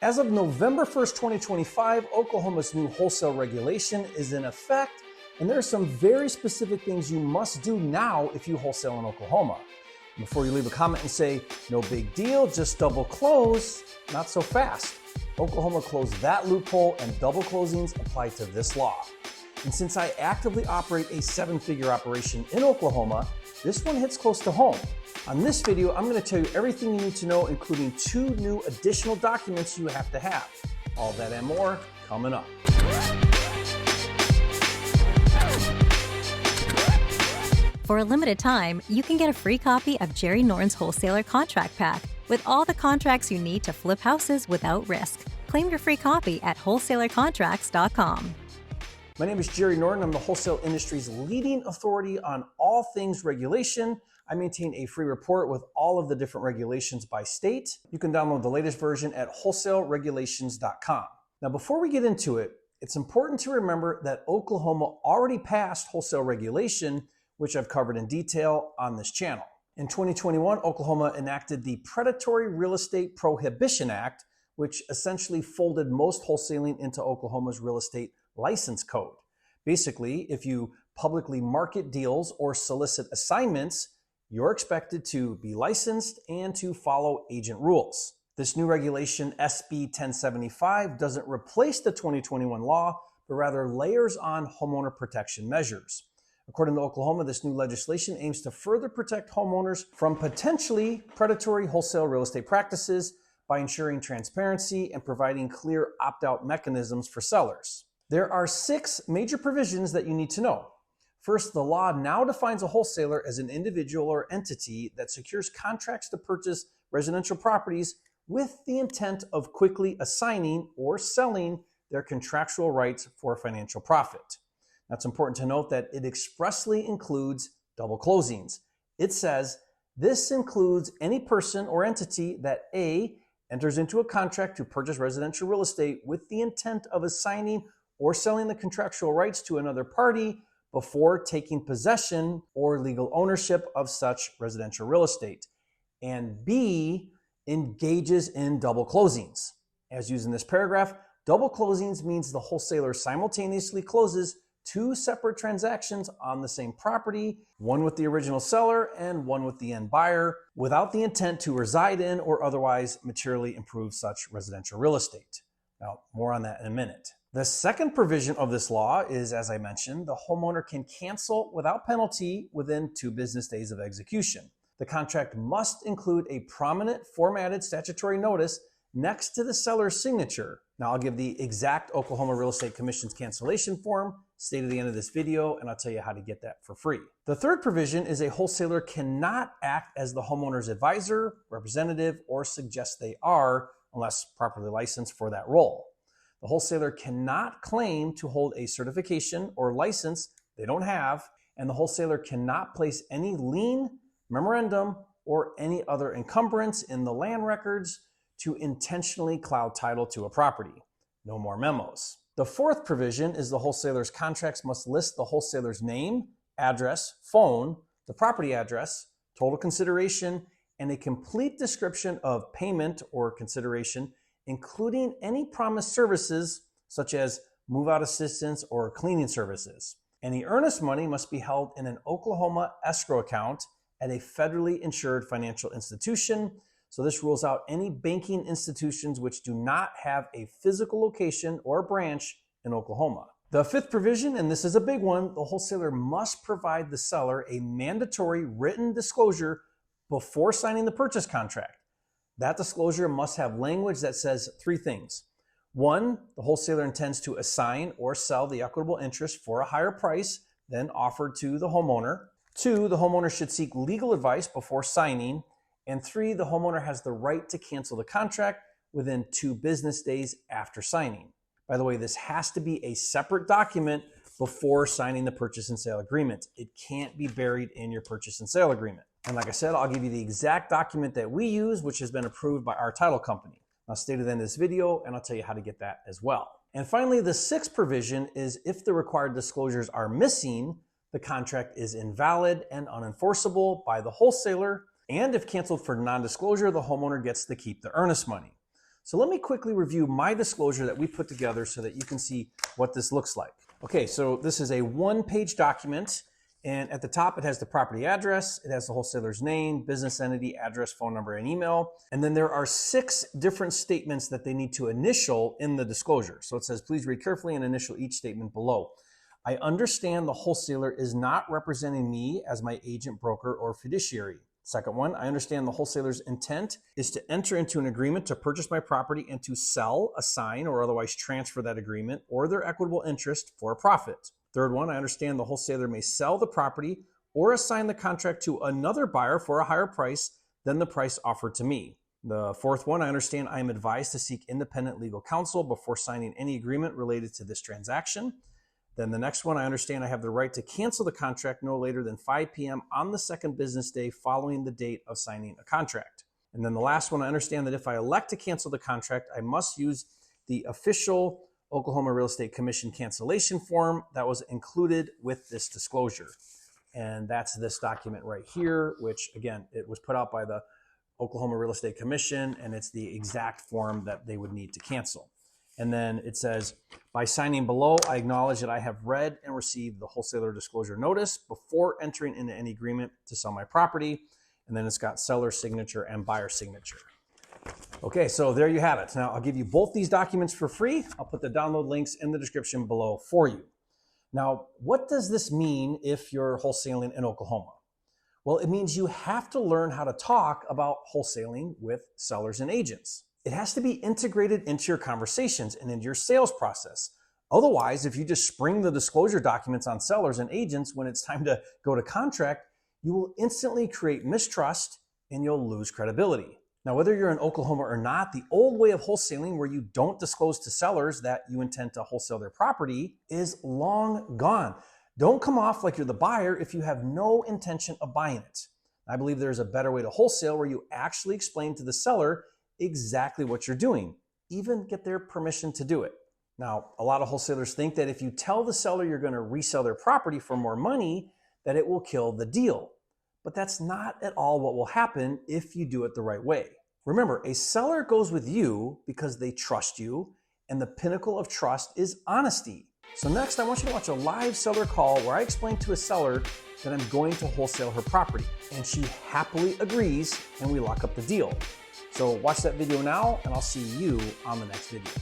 As of November 1st, 2025, Oklahoma's new wholesale regulation is in effect, and there are some very specific things you must do now if you wholesale in Oklahoma. Before you leave a comment and say, no big deal, just double close, not so fast. Oklahoma closed that loophole and double closings apply to this law. And since I actively operate a seven-figure operation in Oklahoma, this one hits close to home. On this video, I'm going to tell you everything you need to know, including 2 new additional documents you have to have. All that and more coming up. For a limited time, you can get a free copy of Jerry Norton's Wholesaler Contract Pack with all the contracts you need to flip houses without risk. Claim your free copy at wholesalecontracts.com. My name is Jerry Norton. I'm the wholesale industry's leading authority on all things regulation. I maintain a free report with all of the different regulations by state. You can download the latest version at wholesaleregulations.com. Now, before we get into it, it's important to remember that Oklahoma already passed wholesale regulation, which I've covered in detail on this channel. In 2021, Oklahoma enacted the Predatory Real Estate Prohibition Act, which essentially folded most wholesaling into Oklahoma's real estate license code. Basically, if you publicly market deals or solicit assignments, you're expected to be licensed and to follow agent rules. This new regulation, SB 1075, doesn't replace the 2021 law, but rather layers on homeowner protection measures. According to Oklahoma, this new legislation aims to further protect homeowners from potentially predatory wholesale real estate practices by ensuring transparency and providing clear opt-out mechanisms for sellers. There are 6 major provisions that you need to know. First, the law now defines a wholesaler as an individual or entity that secures contracts to purchase residential properties with the intent of quickly assigning or selling their contractual rights for financial profit. Now, it's important to note that it expressly includes double closings. It says this includes any person or entity that A, enters into a contract to purchase residential real estate with the intent of assigning or selling the contractual rights to another party before taking possession or legal ownership of such residential real estate. And B, engages in double closings. As used in this paragraph, double closings means the wholesaler simultaneously closes 2 separate transactions on the same property, one with the original seller and one with the end buyer, without the intent to reside in or otherwise materially improve such residential real estate. Now, more on that in a minute. The second provision of this law is, as I mentioned, the homeowner can cancel without penalty within 2 business days of execution. The contract must include a prominent formatted statutory notice next to the seller's signature. Now, I'll give the exact Oklahoma Real Estate Commission's cancellation form stated at the end of this video, and I'll tell you how to get that for free. The third provision is a wholesaler cannot act as the homeowner's advisor, representative, or suggest they are unless properly licensed for that role. The wholesaler cannot claim to hold a certification or license they don't have, and the wholesaler cannot place any lien, memorandum, or any other encumbrance in the land records to intentionally cloud title to a property. No more memos. The fourth provision is the wholesaler's contracts must list the wholesaler's name, address, phone, the property address, total consideration, and a complete description of payment or consideration, including any promised services such as move-out assistance or cleaning services. Any earnest money must be held in an Oklahoma escrow account at a federally insured financial institution. So this rules out any banking institutions which do not have a physical location or branch in Oklahoma. The fifth provision, and this is a big one, the wholesaler must provide the seller a mandatory written disclosure before signing the purchase contract. That disclosure must have language that says 3 things. 1, the wholesaler intends to assign or sell the equitable interest for a higher price than offered to the homeowner. 2, the homeowner should seek legal advice before signing. And 3, the homeowner has the right to cancel the contract within 2 business days after signing. By the way, this has to be a separate document before signing the purchase and sale agreement. It can't be buried in your purchase and sale agreement. And like I said, I'll give you the exact document that we use, which has been approved by our title company. I'll stay to the end of this video and I'll tell you how to get that as well. And finally, the 6th provision is if the required disclosures are missing, the contract is invalid and unenforceable by the wholesaler. And if canceled for non-disclosure, the homeowner gets to keep the earnest money. So let me quickly review my disclosure that we put together so that you can see what this looks like. Okay, so this is a one-page document, and at the top it has the property address, it has the wholesaler's name, business entity, address, phone number, and email. And then there are 6 different statements that they need to initial in the disclosure. So it says, please read carefully and initial each statement below. I understand the wholesaler is not representing me as my agent, broker, or fiduciary. Second one, I understand the wholesaler's intent is to enter into an agreement to purchase my property and to sell, assign, or otherwise transfer that agreement or their equitable interest for a profit. Third one, I understand the wholesaler may sell the property or assign the contract to another buyer for a higher price than the price offered to me. The fourth one, I understand I am advised to seek independent legal counsel before signing any agreement related to this transaction. Then the next one, I understand I have the right to cancel the contract no later than 5 p.m. on the second business day following the date of signing a contract. And then the last one, I understand that if I elect to cancel the contract, I must use the official Oklahoma Real Estate Commission cancellation form that was included with this disclosure. And that's this document right here, which again, it was put out by the Oklahoma Real Estate Commission, and it's the exact form that they would need to cancel. And then it says, by signing below, I acknowledge that I have read and received the wholesaler disclosure notice before entering into any agreement to sell my property. And then it's got seller signature and buyer signature. Okay, so there you have it. Now I'll give you both these documents for free. I'll put the download links in the description below for you. Now, what does this mean if you're wholesaling in Oklahoma? Well, it means you have to learn how to talk about wholesaling with sellers and agents. It has to be integrated into your conversations and into your sales process. Otherwise, if you just spring the disclosure documents on sellers and agents when it's time to go to contract, you will instantly create mistrust and you'll lose credibility. Now, whether you're in Oklahoma or not, the old way of wholesaling where you don't disclose to sellers that you intend to wholesale their property is long gone. Don't come off like you're the buyer if you have no intention of buying it. I believe there's a better way to wholesale where you actually explain to the seller exactly what you're doing, even get their permission to do it. Now, a lot of wholesalers think that if you tell the seller you're going to resell their property for more money, that it will kill the deal. But that's not at all what will happen if you do it the right way. Remember, a seller goes with you because they trust you, and the pinnacle of trust is honesty. So next, I want you to watch a live seller call where I explain to a seller that I'm going to wholesale her property, and she happily agrees, and we lock up the deal. So watch that video now, and I'll see you on the next video.